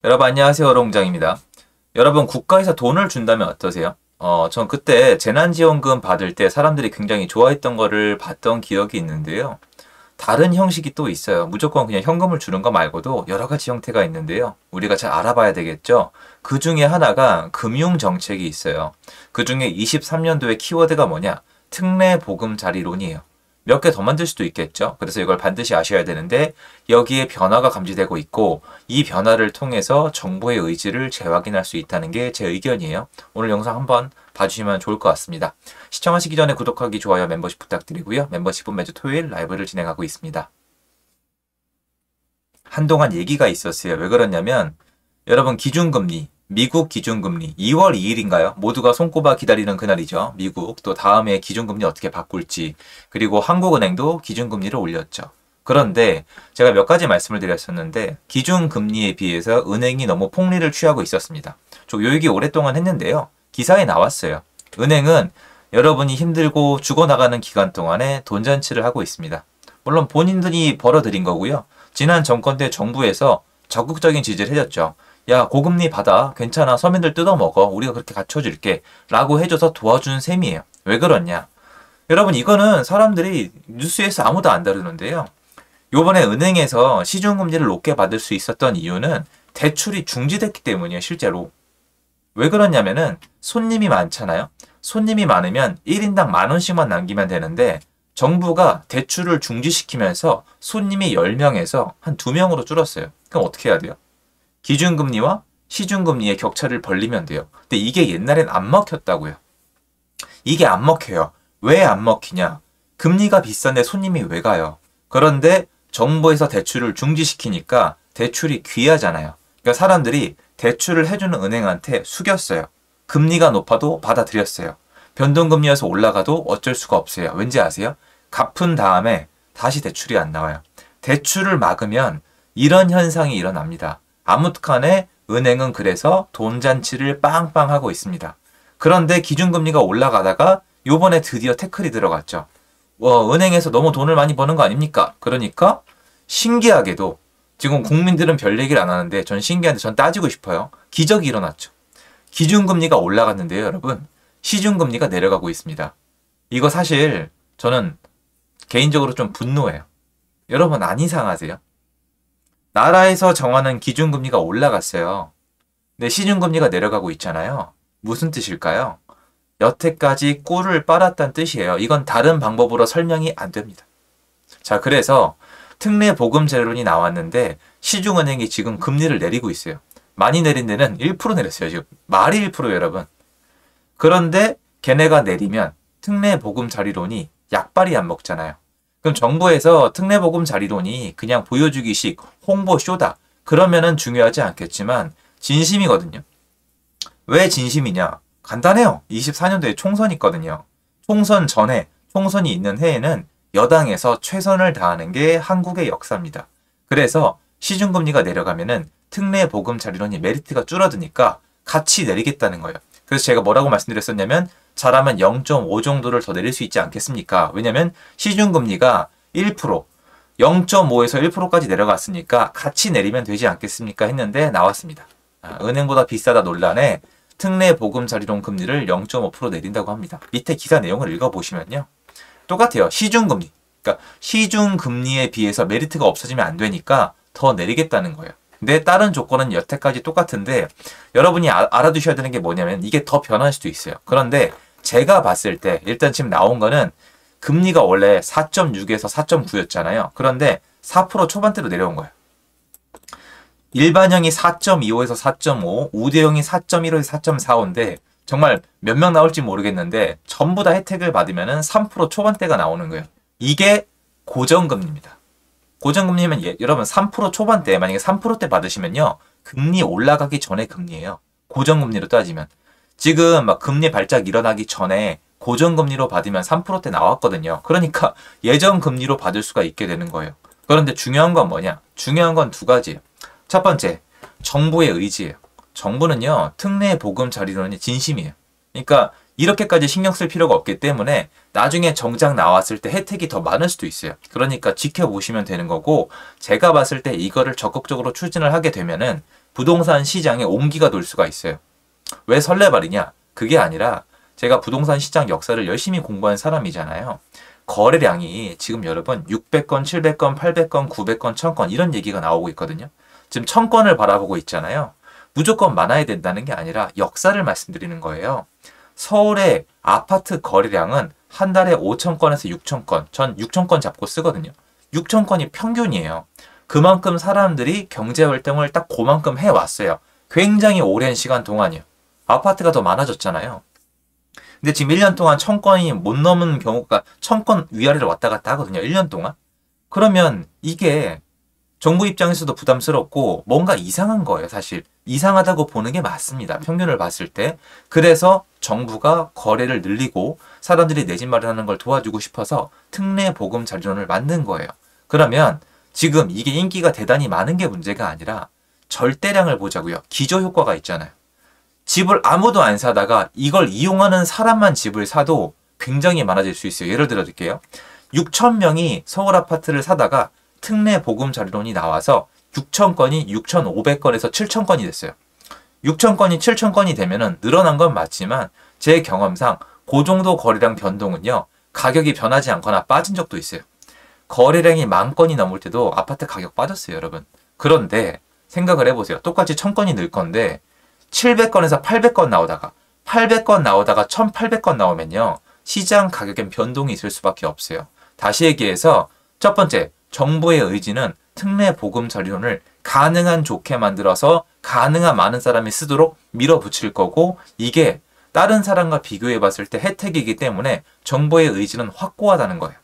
여러분 안녕하세요. 어롱장입니다. 여러분 국가에서 돈을 준다면 어떠세요? 전 그때 재난지원금 받을 때 사람들이 굉장히 좋아했던 거를 봤던 기억이 있는데요. 다른 형식이 또 있어요. 무조건 그냥 현금을 주는 거 말고도 여러 가지 형태가 있는데요. 우리가 잘 알아봐야 되겠죠? 그 중에 하나가 금융정책이 있어요. 그 중에 23년도의 키워드가 뭐냐? 특례보금자리론이에요. 몇 개 더 만들 수도 있겠죠. 그래서 이걸 반드시 아셔야 되는데 여기에 변화가 감지되고 있고 이 변화를 통해서 정부의 의지를 재확인할 수 있다는 게 제 의견이에요. 오늘 영상 한번 봐주시면 좋을 것 같습니다. 시청하시기 전에 구독하기, 좋아요, 멤버십 부탁드리고요. 멤버십은 매주 토요일 라이브를 진행하고 있습니다. 한동안 얘기가 있었어요. 왜 그러냐면 여러분 기준금리, 미국 기준금리 2월 2일인가요? 모두가 손꼽아 기다리는 그날이죠. 미국 또 다음에 기준금리 어떻게 바꿀지, 그리고 한국은행도 기준금리를 올렸죠. 그런데 제가 몇 가지 말씀을 드렸었는데 기준금리에 비해서 은행이 너무 폭리를 취하고 있었습니다. 저 요 얘기 오랫동안 했는데요. 기사에 나왔어요. 은행은 여러분이 힘들고 죽어나가는 기간 동안에 돈잔치를 하고 있습니다. 물론 본인들이 벌어들인 거고요. 지난 정권 때 정부에서 적극적인 지지를 해줬죠. 야, 고금리 받아. 괜찮아. 서민들 뜯어먹어. 우리가 그렇게 갖춰줄게. 라고 해줘서 도와준 셈이에요. 왜 그러냐? 여러분, 이거는 사람들이 뉴스에서 아무도 안 다루는데요. 요번에 은행에서 시중금리를 높게 받을 수 있었던 이유는 대출이 중지됐기 때문이에요, 실제로. 왜 그러냐면은 손님이 많잖아요. 손님이 많으면 1인당 10,000원씩만 남기면 되는데 정부가 대출을 중지시키면서 손님이 10명에서 한 2명으로 줄었어요. 그럼 어떻게 해야 돼요? 기준금리와 시중금리의 격차를 벌리면 돼요. 근데 이게 옛날엔 안 먹혔다고요. 이게 안 먹혀요. 왜 안 먹히냐? 금리가 비싼데 손님이 왜 가요? 그런데 정부에서 대출을 중지시키니까 대출이 귀하잖아요. 그러니까 사람들이 대출을 해주는 은행한테 숙였어요. 금리가 높아도 받아들였어요. 변동금리여서 올라가도 어쩔 수가 없어요. 왠지 아세요? 갚은 다음에 다시 대출이 안 나와요. 대출을 막으면 이런 현상이 일어납니다. 아무튼간에 은행은 그래서 돈잔치를 빵빵 하고 있습니다. 그런데 기준금리가 올라가다가 요번에 드디어 태클이 들어갔죠. 은행에서 너무 돈을 많이 버는 거 아닙니까? 그러니까 신기하게도 지금 국민들은 별 얘기를 안 하는데 전 신기한데 전 따지고 싶어요. 기적이 일어났죠. 기준금리가 올라갔는데요, 여러분. 시중금리가 내려가고 있습니다. 이거 사실 저는 개인적으로 좀 분노해요. 여러분 안 이상하세요? 나라에서 정하는 기준금리가 올라갔어요. 근데 시중금리가 내려가고 있잖아요. 무슨 뜻일까요? 여태까지 꿀을 빨았다는 뜻이에요. 이건 다른 방법으로 설명이 안 됩니다. 자, 그래서 특례보금자리론이 나왔는데 시중은행이 지금 금리를 내리고 있어요. 많이 내린 데는 1% 내렸어요. 지금 말이 1%예요, 여러분. 그런데 걔네가 내리면 특례보금자리론이 약발이 안 먹잖아요. 그럼 정부에서 특례보금자리론이 그냥 보여주기식 홍보쇼다. 그러면은 중요하지 않겠지만 진심이거든요. 왜 진심이냐? 간단해요. 24년도에 총선이 있거든요. 총선 전에, 총선이 있는 해에는 여당에서 최선을 다하는 게 한국의 역사입니다. 그래서 시중금리가 내려가면은 특례보금자리론이 메리트가 줄어드니까 같이 내리겠다는 거예요. 그래서 제가 뭐라고 말씀드렸었냐면 잘하면 0.5 정도를 더 내릴 수 있지 않겠습니까? 왜냐면 시중금리가 1%, 0.5에서 1%까지 내려갔으니까 같이 내리면 되지 않겠습니까? 했는데 나왔습니다. 은행보다 비싸다 논란에 특례보금자리론 금리를 0.5% 내린다고 합니다. 밑에 기사 내용을 읽어보시면요. 똑같아요. 시중금리. 그러니까 시중금리에 비해서 메리트가 없어지면 안 되니까 더 내리겠다는 거예요. 근데 다른 조건은 여태까지 똑같은데 여러분이 알아두셔야 되는 게 뭐냐면 이게 더 변할 수도 있어요. 그런데 제가 봤을 때 일단 지금 나온 거는 금리가 원래 4.6에서 4.9였잖아요. 그런데 4% 초반대로 내려온 거예요. 일반형이 4.25에서 4.5, 우대형이 4.15에서 4.45인데 정말 몇 명 나올지 모르겠는데 전부 다 혜택을 받으면 3% 초반대가 나오는 거예요. 이게 고정금리입니다. 고정금리면 여러분 3% 초반대 만약에 3%대 받으시면요. 금리 올라가기 전에 금리예요. 고정금리로 따지면. 지금 막 금리 발작 일어나기 전에 고정금리로 받으면 3%대 나왔거든요. 그러니까 예전 금리로 받을 수가 있게 되는 거예요. 그런데 중요한 건 뭐냐? 중요한 건 두 가지예요. 첫 번째, 정부의 의지예요. 정부는요, 특례보금자리론이 진심이에요. 그러니까 이렇게까지 신경 쓸 필요가 없기 때문에 나중에 정작 나왔을 때 혜택이 더 많을 수도 있어요. 그러니까 지켜보시면 되는 거고 제가 봤을 때 이거를 적극적으로 추진을 하게 되면은 부동산 시장에 온기가 돌 수가 있어요. 왜 설레발이냐? 그게 아니라 제가 부동산 시장 역사를 열심히 공부한 사람이잖아요. 거래량이 지금 여러분 600건, 700건, 800건, 900건, 1000건 이런 얘기가 나오고 있거든요. 지금 1000건을 바라보고 있잖아요. 무조건 많아야 된다는 게 아니라 역사를 말씀드리는 거예요. 서울의 아파트 거래량은 한 달에 5,000건에서 6,000건, 전 6,000건 잡고 쓰거든요. 6,000건이 평균이에요. 그만큼 사람들이 경제활동을 딱 그만큼 해왔어요. 굉장히 오랜 시간 동안이요. 아파트가 더 많아졌잖아요. 근데 지금 1년 동안 1000건이 못 넘은 경우가 1000건 위아래로 왔다 갔다 하거든요. 1년 동안. 그러면 이게 정부 입장에서도 부담스럽고 뭔가 이상한 거예요. 사실 이상하다고 보는 게 맞습니다. 평균을 봤을 때. 그래서 정부가 거래를 늘리고 사람들이 내 집 마련하는 걸 도와주고 싶어서 특례 보금 자리론을 만든 거예요. 그러면 지금 이게 인기가 대단히 많은 게 문제가 아니라 절대량을 보자고요. 기저효과가 있잖아요. 집을 아무도 안 사다가 이걸 이용하는 사람만 집을 사도 굉장히 많아질 수 있어요. 예를 들어 드릴게요. 6,000명이 서울 아파트를 사다가 특례 보금 자리론이 나와서 6,000건이 6,500건에서 7,000건이 됐어요. 6,000건이 7,000건이 되면은 늘어난 건 맞지만 제 경험상 그 정도 거래량 변동은요. 가격이 변하지 않거나 빠진 적도 있어요. 거래량이 10,000건이 넘을 때도 아파트 가격 빠졌어요, 여러분. 그런데 생각을 해보세요. 똑같이 1,000건이 늘 건데 700건에서 800건 나오다가 800건 나오다가 1,800건 나오면요. 시장 가격엔 변동이 있을 수밖에 없어요. 다시 얘기해서 첫 번째, 정부의 의지는 특례 보금 자리론을 가능한 좋게 만들어서 가능한 많은 사람이 쓰도록 밀어붙일 거고 이게 다른 사람과 비교해 봤을 때 혜택이기 때문에 정부의 의지는 확고하다는 거예요.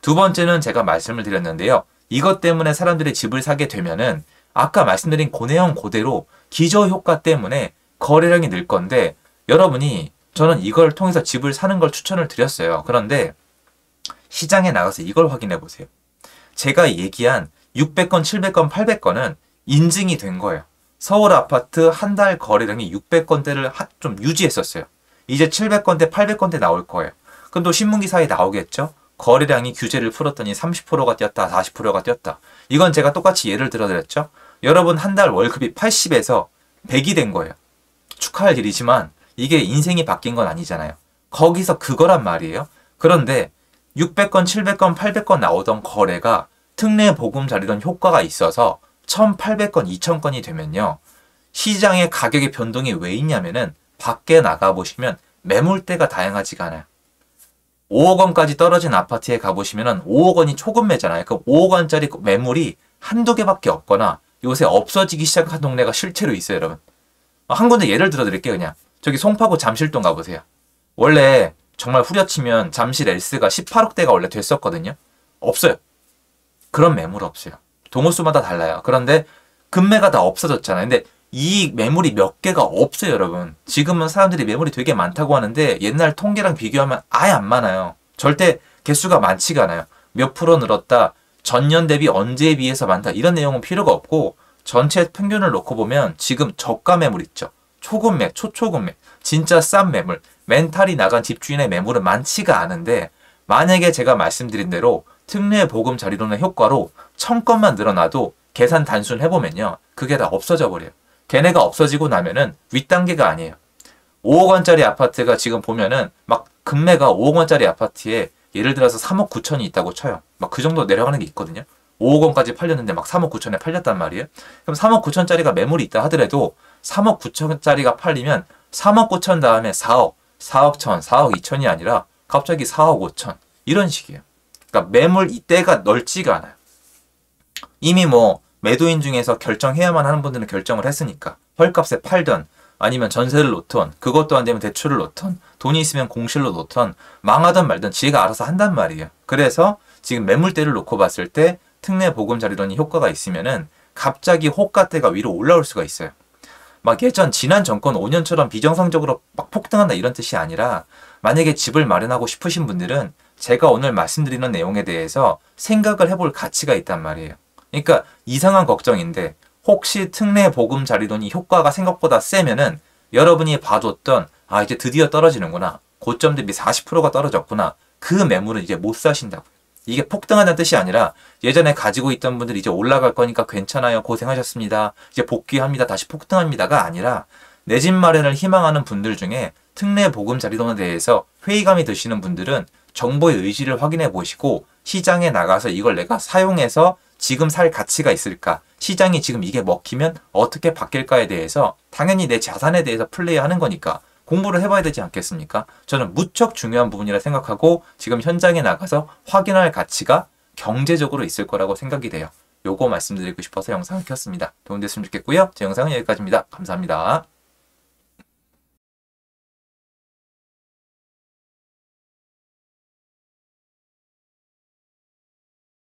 두 번째는 제가 말씀을 드렸는데요. 이것 때문에 사람들이 집을 사게 되면은 아까 말씀드린 그 내용 그대로 기저효과 때문에 거래량이 늘 건데 여러분이 저는 이걸 통해서 집을 사는 걸 추천을 드렸어요. 그런데 시장에 나가서 이걸 확인해 보세요. 제가 얘기한 600건, 700건, 800건은 인증이 된 거예요. 서울 아파트 한 달 거래량이 600건대를 좀 유지했었어요. 이제 700건대, 800건대 나올 거예요. 그럼 또 신문기사에 나오겠죠? 거래량이 규제를 풀었더니 30%가 뛰었다, 40%가 뛰었다. 이건 제가 똑같이 예를 들어드렸죠? 여러분 한 달 월급이 80에서 100이 된 거예요. 축하할 일이지만 이게 인생이 바뀐 건 아니잖아요. 거기서 그거란 말이에요. 그런데 600건, 700건, 800건 나오던 거래가 특례 보금 자리론 효과가 있어서 1,800건, 2,000건이 되면요. 시장의 가격의 변동이 왜 있냐면은 밖에 나가보시면 매물대가 다양하지가 않아요. 5억 원까지 떨어진 아파트에 가보시면은 5억 원이 초급매잖아요. 그 5억 원짜리 매물이 한두 개밖에 없거나 요새 없어지기 시작한 동네가 실제로 있어요, 여러분. 한 군데 예를 들어 드릴게요, 그냥. 저기 송파구 잠실동 가보세요. 원래 정말 후려치면 잠실 S가 18억대가 원래 됐었거든요. 없어요. 그런 매물 없어요. 동호수마다 달라요. 그런데 금매가 다 없어졌잖아요. 근데 이 매물이 몇 개가 없어요, 여러분. 지금은 사람들이 매물이 되게 많다고 하는데 옛날 통계랑 비교하면 아예 안 많아요. 절대 개수가 많지가 않아요. 몇 프로 늘었다, 전년 대비 언제에 비해서 많다 이런 내용은 필요가 없고 전체 평균을 놓고 보면 지금 저가 매물 있죠. 초급매, 초초급매, 진짜 싼 매물, 멘탈이 나간 집주인의 매물은 많지가 않은데 만약에 제가 말씀드린 대로 특례 보금 자리론의 효과로 1,000건만 늘어나도 계산 단순 해보면요. 그게 다 없어져 버려요. 걔네가 없어지고 나면은 윗단계가 아니에요. 5억 원짜리 아파트가 지금 보면은 막 금매가 5억 원짜리 아파트에 예를 들어서 3억 9천이 있다고 쳐요. 막 그 정도 내려가는 게 있거든요. 5억 원까지 팔렸는데 막 3억 9천에 팔렸단 말이에요. 그럼 3억 9천짜리가 매물이 있다 하더라도 3억 9천짜리가 팔리면 3억 9천 다음에 4억, 4억 천, 4억 2천이 아니라 갑자기 4억 5천 이런 식이에요. 그러니까 매물 이때가 넓지가 않아요. 이미 뭐 매도인 중에서 결정해야만 하는 분들은 결정을 했으니까 헐값에 팔던 아니면 전세를 놓던 그것도 안 되면 대출을 놓던 돈이 있으면 공실로 놓던 망하든 말든 지가 알아서 한단 말이에요. 그래서 지금 매물대를 놓고 봤을 때 특례 보금 자리론이 효과가 있으면은 갑자기 호가대가 위로 올라올 수가 있어요. 막 예전 지난 정권 5년처럼 비정상적으로 막 폭등한다 이런 뜻이 아니라 만약에 집을 마련하고 싶으신 분들은 제가 오늘 말씀드리는 내용에 대해서 생각을 해볼 가치가 있단 말이에요. 그러니까 이상한 걱정인데 혹시 특례 보금 자리론이 효과가 생각보다 세면은 여러분이 봐뒀던 아 이제 드디어 떨어지는구나. 고점 대비 40%가 떨어졌구나. 그 매물은 이제 못 사신다고요. 이게 폭등한다는 뜻이 아니라 예전에 가지고 있던 분들이 이제 올라갈 거니까 괜찮아요. 고생하셨습니다. 이제 복귀합니다. 다시 폭등합니다가 아니라 내 집 마련을 희망하는 분들 중에 특례 보금 자리론에 대해서 회의감이 드시는 분들은 정보의 의지를 확인해 보시고 시장에 나가서 이걸 내가 사용해서 지금 살 가치가 있을까? 시장이 지금 이게 먹히면 어떻게 바뀔까에 대해서 당연히 내 자산에 대해서 플레이하는 거니까 공부를 해봐야 되지 않겠습니까? 저는 무척 중요한 부분이라 생각하고 지금 현장에 나가서 확인할 가치가 경제적으로 있을 거라고 생각이 돼요. 요거 말씀드리고 싶어서 영상을 켰습니다. 도움됐으면 좋겠고요. 제 영상은 여기까지입니다. 감사합니다.